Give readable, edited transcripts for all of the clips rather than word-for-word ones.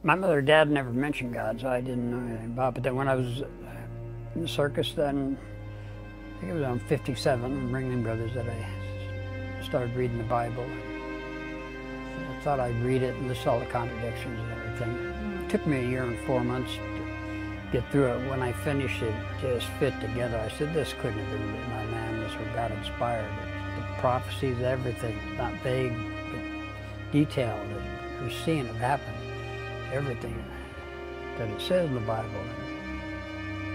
My mother and dad never mentioned God, so I didn't know anything about it. But then when I was in the circus, then I think it was around 57, Ringling Brothers, that I started reading the Bible. I thought I'd read it and list all the contradictions and everything. It took me a year and 4 months to get through it. When I finished it, just fit together. I said, this couldn't have been written by man, this was God inspired. The prophecies, everything, not vague, but detailed. We're seeing it happen. Everything that it says in the Bible.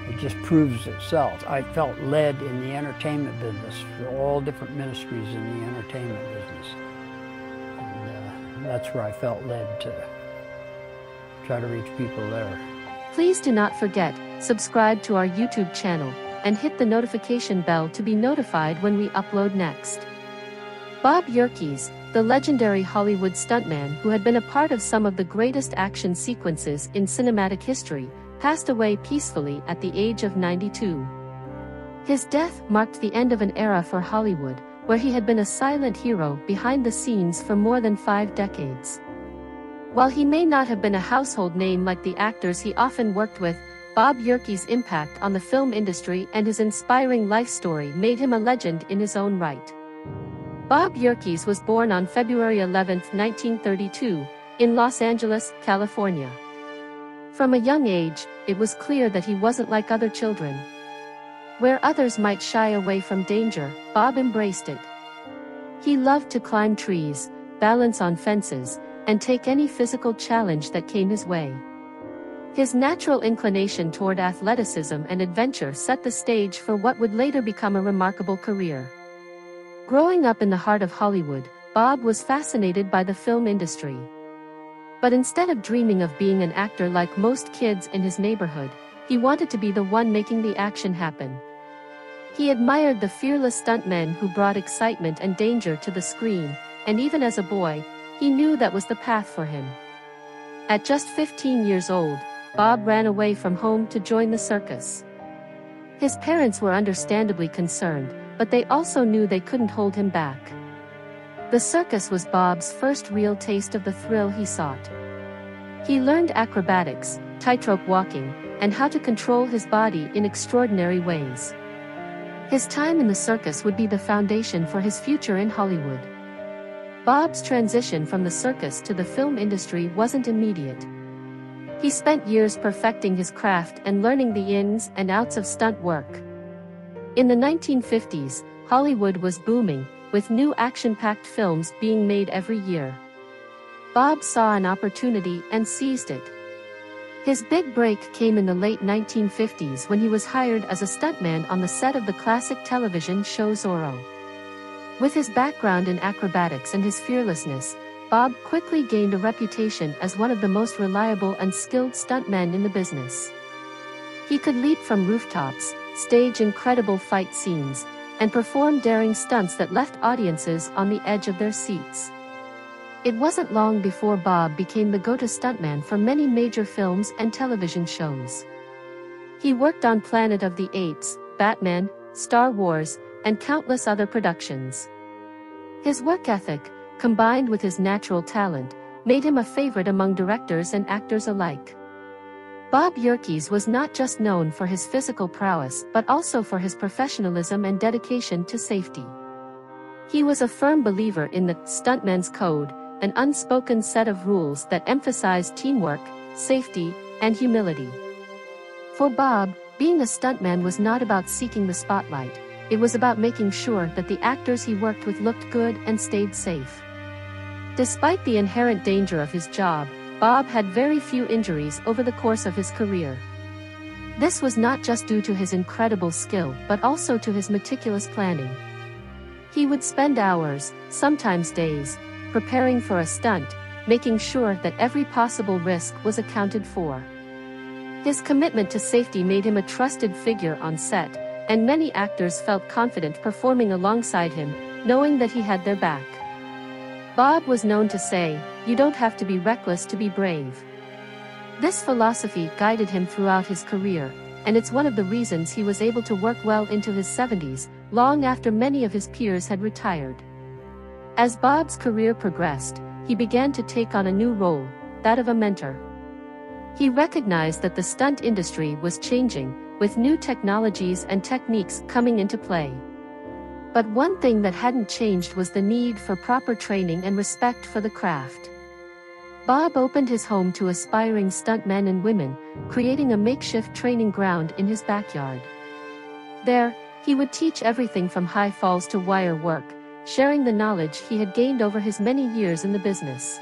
It just proves itself. I felt led in the entertainment business for all different ministries in the entertainment business. And that's where I felt led to try to reach people there. Please do not forget, subscribe to our YouTube channel, and hit the notification bell to be notified when we upload next. Bob Yerkes, the legendary Hollywood stuntman who had been a part of some of the greatest action sequences in cinematic history, passed away peacefully at the age of 92. His death marked the end of an era for Hollywood, where he had been a silent hero behind the scenes for more than 5 decades. While he may not have been a household name like the actors he often worked with, Bob Yerkes' impact on the film industry and his inspiring life story made him a legend in his own right. Bob Yerkes was born on February 11, 1932, in Los Angeles, California. From a young age, it was clear that he wasn't like other children. Where others might shy away from danger, Bob embraced it. He loved to climb trees, balance on fences, and take any physical challenge that came his way. His natural inclination toward athleticism and adventure set the stage for what would later become a remarkable career. Growing up in the heart of Hollywood, Bob was fascinated by the film industry. But instead of dreaming of being an actor like most kids in his neighborhood, he wanted to be the one making the action happen. He admired the fearless stuntmen who brought excitement and danger to the screen, and even as a boy, he knew that was the path for him. At just 15 years old, Bob ran away from home to join the circus. His parents were understandably concerned, but they also knew they couldn't hold him back. The circus was Bob's first real taste of the thrill he sought. He learned acrobatics, tightrope walking, and how to control his body in extraordinary ways. His time in the circus would be the foundation for his future in Hollywood. Bob's transition from the circus to the film industry wasn't immediate. He spent years perfecting his craft and learning the ins and outs of stunt work. In the 1950s, Hollywood was booming, with new action-packed films being made every year. Bob saw an opportunity and seized it. His big break came in the late 1950s when he was hired as a stuntman on the set of the classic television show Zorro. With his background in acrobatics and his fearlessness, Bob quickly gained a reputation as one of the most reliable and skilled stuntmen in the business. He could leap from rooftops, stage incredible fight scenes, and perform daring stunts that left audiences on the edge of their seats. It wasn't long before Bob became the go-to stuntman for many major films and television shows. He worked on Planet of the Apes, Batman, Star Wars, and countless other productions. His work ethic, combined with his natural talent, made him a favorite among directors and actors alike. Bob Yerkes was not just known for his physical prowess but also for his professionalism and dedication to safety. He was a firm believer in the stuntman's code, an unspoken set of rules that emphasized teamwork, safety, and humility. For Bob, being a stuntman was not about seeking the spotlight, it was about making sure that the actors he worked with looked good and stayed safe. Despite the inherent danger of his job, Bob had very few injuries over the course of his career. This was not just due to his incredible skill but also to his meticulous planning. He would spend hours, sometimes days, preparing for a stunt, making sure that every possible risk was accounted for. His commitment to safety made him a trusted figure on set, and many actors felt confident performing alongside him, knowing that he had their back. Bob was known to say, "You don't have to be reckless to be brave." This philosophy guided him throughout his career, and it's one of the reasons he was able to work well into his 70s, long after many of his peers had retired. As Bob's career progressed, he began to take on a new role, that of a mentor. He recognized that the stunt industry was changing, with new technologies and techniques coming into play. But one thing that hadn't changed was the need for proper training and respect for the craft. Bob opened his home to aspiring stuntmen and women, creating a makeshift training ground in his backyard. There, he would teach everything from high falls to wire work, sharing the knowledge he had gained over his many years in the business.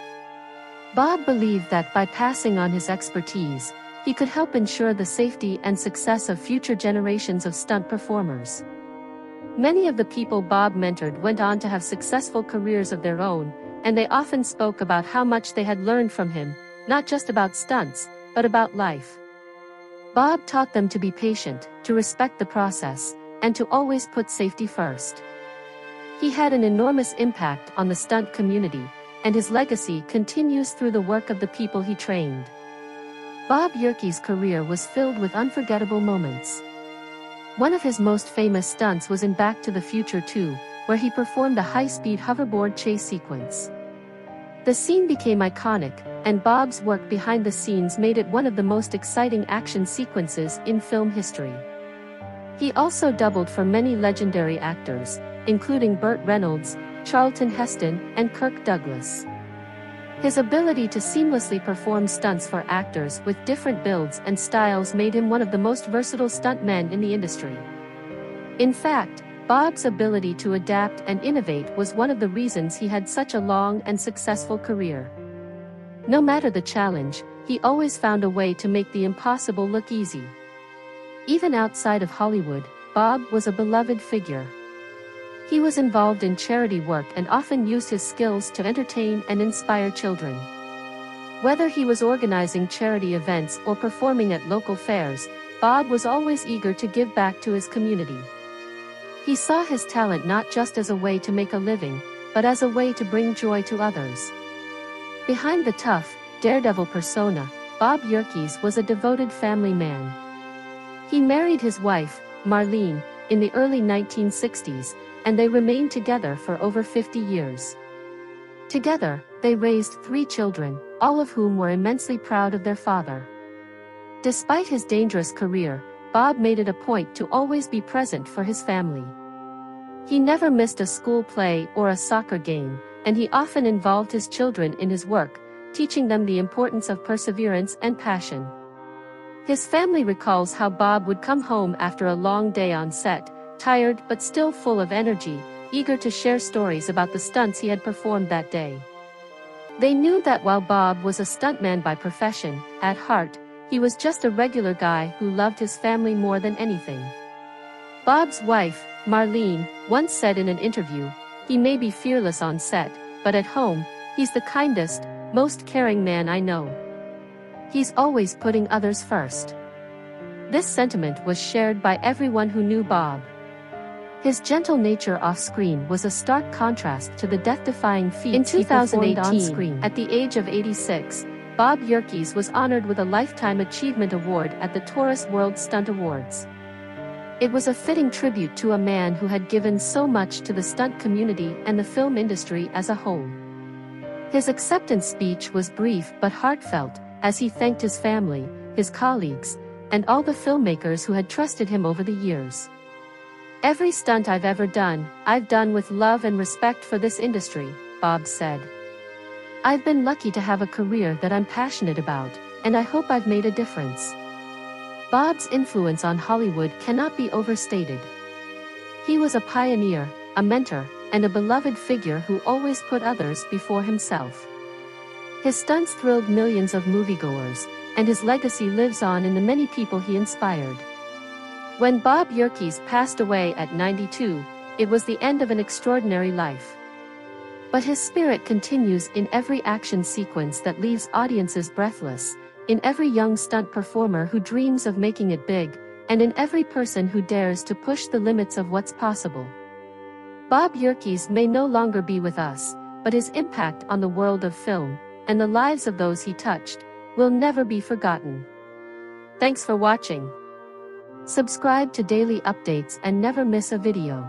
Bob believed that by passing on his expertise, he could help ensure the safety and success of future generations of stunt performers. Many of the people Bob mentored went on to have successful careers of their own, and they often spoke about how much they had learned from him, not just about stunts, but about life. Bob taught them to be patient, to respect the process, and to always put safety first. He had an enormous impact on the stunt community, and his legacy continues through the work of the people he trained. Bob Yerkes' career was filled with unforgettable moments. One of his most famous stunts was in Back to the Future 2, where he performed a high-speed hoverboard chase sequence. The scene became iconic, and Bob's work behind the scenes made it one of the most exciting action sequences in film history. He also doubled for many legendary actors, including Burt Reynolds, Charlton Heston, and Kirk Douglas. His ability to seamlessly perform stunts for actors with different builds and styles made him one of the most versatile stuntmen in the industry. In fact, Bob's ability to adapt and innovate was one of the reasons he had such a long and successful career. No matter the challenge, he always found a way to make the impossible look easy. Even outside of Hollywood, Bob was a beloved figure. He was involved in charity work and often used his skills to entertain and inspire children. Whether he was organizing charity events or performing at local fairs, Bob was always eager to give back to his community. He saw his talent not just as a way to make a living, but as a way to bring joy to others. Behind the tough, daredevil persona, Bob Yerkes was a devoted family man. He married his wife, Marlene, in the early 1960s, and they remained together for over 50 years. Together, they raised 3 children, all of whom were immensely proud of their father. Despite his dangerous career, Bob made it a point to always be present for his family. He never missed a school play or a soccer game, and he often involved his children in his work, teaching them the importance of perseverance and passion. His family recalls how Bob would come home after a long day on set, tired but still full of energy, eager to share stories about the stunts he had performed that day. They knew that while Bob was a stuntman by profession, at heart, he was just a regular guy who loved his family more than anything. Bob's wife, Marlene, once said in an interview, "He may be fearless on set, but at home, he's the kindest, most caring man I know. He's always putting others first." This sentiment was shared by everyone who knew Bob. His gentle nature off-screen was a stark contrast to the death-defying feats he performed on-screen. At the age of 86, Bob Yerkes was honored with a Lifetime Achievement Award at the Taurus World Stunt Awards. It was a fitting tribute to a man who had given so much to the stunt community and the film industry as a whole. His acceptance speech was brief but heartfelt, as he thanked his family, his colleagues, and all the filmmakers who had trusted him over the years. "Every stunt I've ever done, I've done with love and respect for this industry," Bob said. "I've been lucky to have a career that I'm passionate about, and I hope I've made a difference." Bob's influence on Hollywood cannot be overstated. He was a pioneer, a mentor, and a beloved figure who always put others before himself. His stunts thrilled millions of moviegoers, and his legacy lives on in the many people he inspired. When Bob Yerkes passed away at 92, it was the end of an extraordinary life. But his spirit continues in every action sequence that leaves audiences breathless, in every young stunt performer who dreams of making it big, and in every person who dares to push the limits of what's possible. Bob Yerkes may no longer be with us, but his impact on the world of film, and the lives of those he touched, will never be forgotten. Thanks for watching. Subscribe to daily updates and never miss a video.